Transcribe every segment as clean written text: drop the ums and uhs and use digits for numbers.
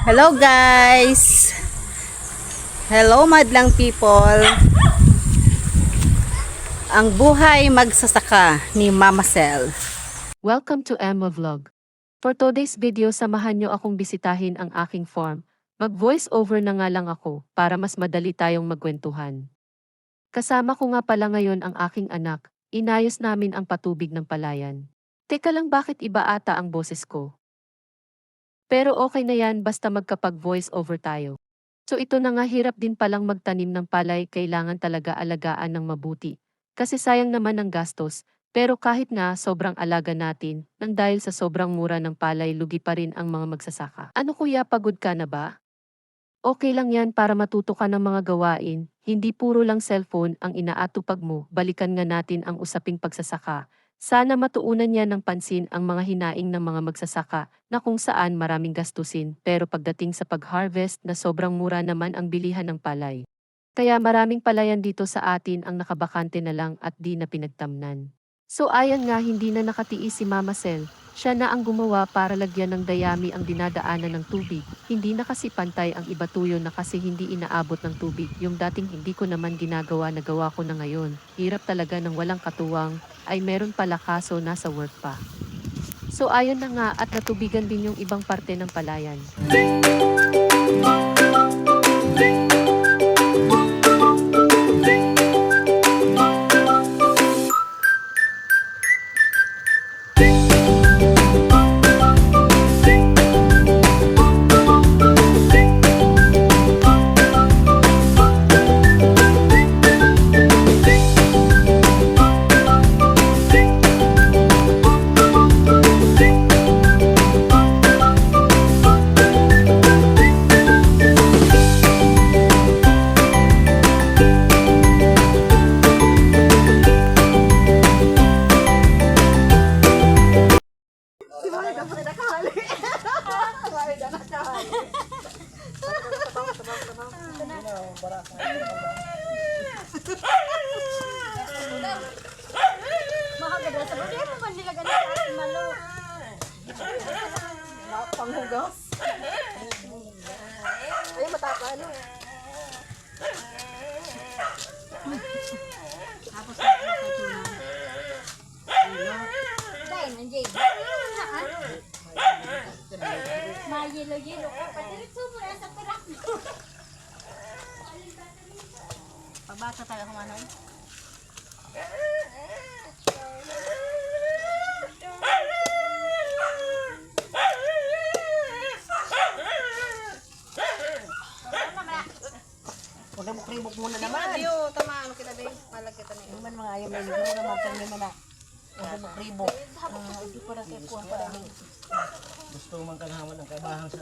Hello guys! Hello madlang people! Ang buhay magsasaka ni Mama Cel. Welcome to Emma Vlog. For today's video, samahan nyo akong bisitahin ang aking farm. Mag-voice over na nga lang ako para mas madali tayong magkwentuhan. Kasama ko nga pala ngayon ang aking anak. Inayos namin ang patubig ng palayan. Teka lang, bakit iba ata ang boses ko? Pero okay na yan basta magkapag-voice over tayo. So ito na nga, hirap din palang magtanim ng palay, kailangan talaga alagaan ng mabuti. Kasi sayang naman ang gastos, pero kahit na sobrang alaga natin, nang dahil sa sobrang mura ng palay, lugi pa rin ang mga magsasaka. Ano kuya, pagod ka na ba? Okay lang yan para matuto ka ng mga gawain, hindi puro lang cellphone ang inaatupag mo, balikan nga natin ang usaping pagsasaka. Sana matuunan niya ng pansin ang mga hinaing ng mga magsasaka na kung saan maraming gastusin pero pagdating sa pag-harvest na sobrang mura naman ang bilihan ng palay. Kaya maraming palayan dito sa atin ang nakabakante na lang at di na pinagtamnan. So ayan nga, hindi na nakatiis si Mama Cel. Siya na ang gumawa para lagyan ng dayami ang dinadaanan ng tubig. Hindi na kasi pantay ang iba tuyo na kasi hindi inaabot ng tubig. Yung dating hindi ko naman ginagawa, nagawa ko na ngayon. Hirap talaga ng walang katuwang, ay meron pala kaso nasa work pa. So ayun na nga, at natubigan din yung ibang parte ng palayan. Panghugas. Ay, mataka ano. Tapos nakakatunan. Dahil nandiyan. May yelo-yelo ka pa. Diretso mo na sa perak mo. Pagbata tayo kung ano. Huwag na bukribok muna naman. Diyo, tama ano kita din. Malag kita na Yung man mga ayaw na yun. Yung naman tayo naman na. Huwag na bukribok. Hindi ko na kikuha pa rin. Gusto man kanahaman ang kabahang sa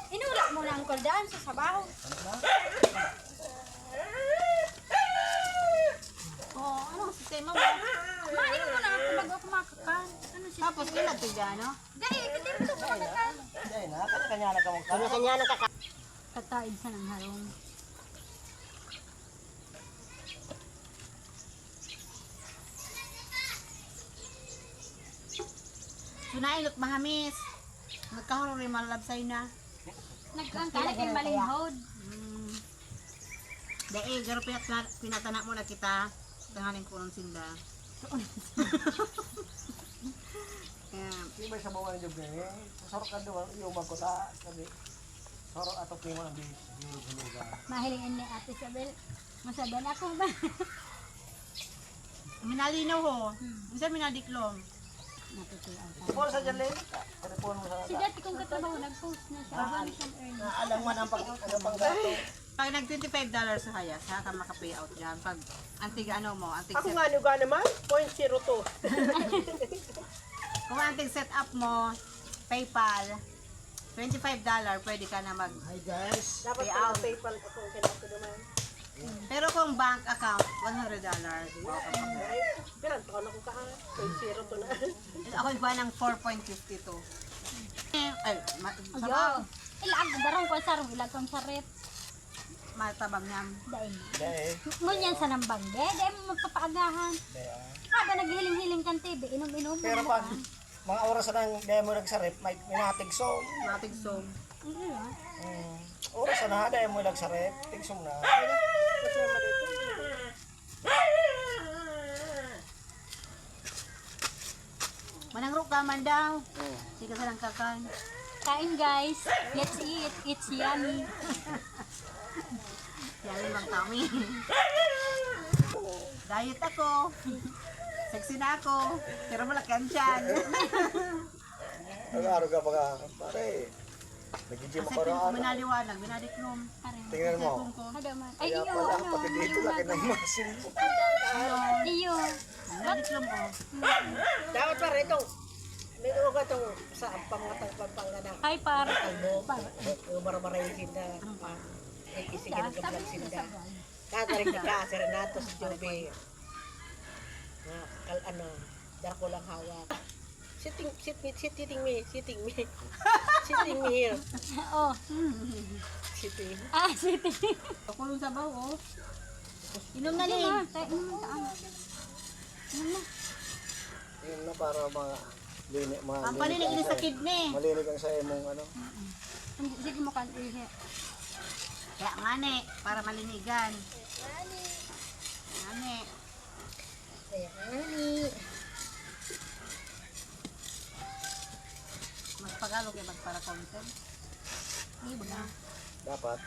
Inulak mo na ang koldaan sa sabaw. Oh, ano sistema mo? Main mo na ako bago kumakakan. Ano siya? Tapos kinatiga, no? Dali, dito mo kumakakan. Dahil na, kanya na ka mong Kanya-kanya ng kaka. Kataid sa ng harong. Sunailot mahamis. Nagkahuro rin malabsay na. Nagkangkala kay malinghod. Dahil, garo pinatanak mo na kita. Tanganin ko ng sinda. Hindi ba sa bawang job eh? Sarok ka doon, yung magkota. Sabi, sarok ato kayo mga bilog-biloga. Mahiling ni Ate Isabel. Masadan ako ba? Minalinaw ho. Minsan minadiklom. Natutuyan ka. Puro sa dyan, Len. Telefon mo sa Si dati kong katrabaho, nag-post na siya. Marami siyang earnings. alam mo ang pang-gato. Pag nag $25 sa hayas, saka ka maka-pay out dyan. Pag antig ano mo, antig Ako set, nga nuga naman. 0.02. kung antig set up mo, PayPal, $25, pwede ka na mag Hi guys. Dapat Pay pala out. PayPal ako kinato naman. Pero kung bank account, $100. Ay, pinagpakaw na ko ka ha. 0.02 na. Ako iba ng 4.52. Ay, Ayaw. Ilag, darang ko sarong ilag kang sarip. Matabang niyam. Dahil. Dahil. Ngunyan sa nambangge, dahil mo magpapaagahan. Haba naghiling-hiling kang TV, inom-inom. Pero pag mga oras na nang demo nagsarip, may minatigsom. Matigsom. Oras na demo nagsarip, tigsom na. Manangro ka man daw. Sige sa lang kakan. Kain guys, let's eat, it's yummy. Yan bang kami. Diet ako. Sexy na ako. Pero malaki ang tiyan. Nag-aro ka pa ka, pare. Nag-gym Kasi ako rin. binaliwanag, binadiklom. Tingnan mo. Hada man. Ay, Kaya iyo, pala, ano, pati dito laki ng masin mo. iyo. Binadiklom ko. Dapat pa rito. May ka itong sa pangatang pangana. Hi, par. Kalbo. Yung maramaray sinda. Isige ng kablag sinda. Katarik ni ka, Sir Renato sa Jobe. Ano, dako lang hawak. Sitting me here. Oh, Sitting. siti. Pakulong sa baw, oh. Inom na din. Inom na taan. Yun na para mga linig, Ang panilig ni sa kidney. malinig ang sa imong ano. Sige mo kan ihe. Kaya ngani, para malinigan. Ngani. Kaya nani. Mas pagalo kay magpara content. Ibo na. Dapat.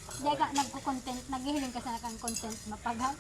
Dahil ka nagko-content, naghihiling ka sa kang content mapagha.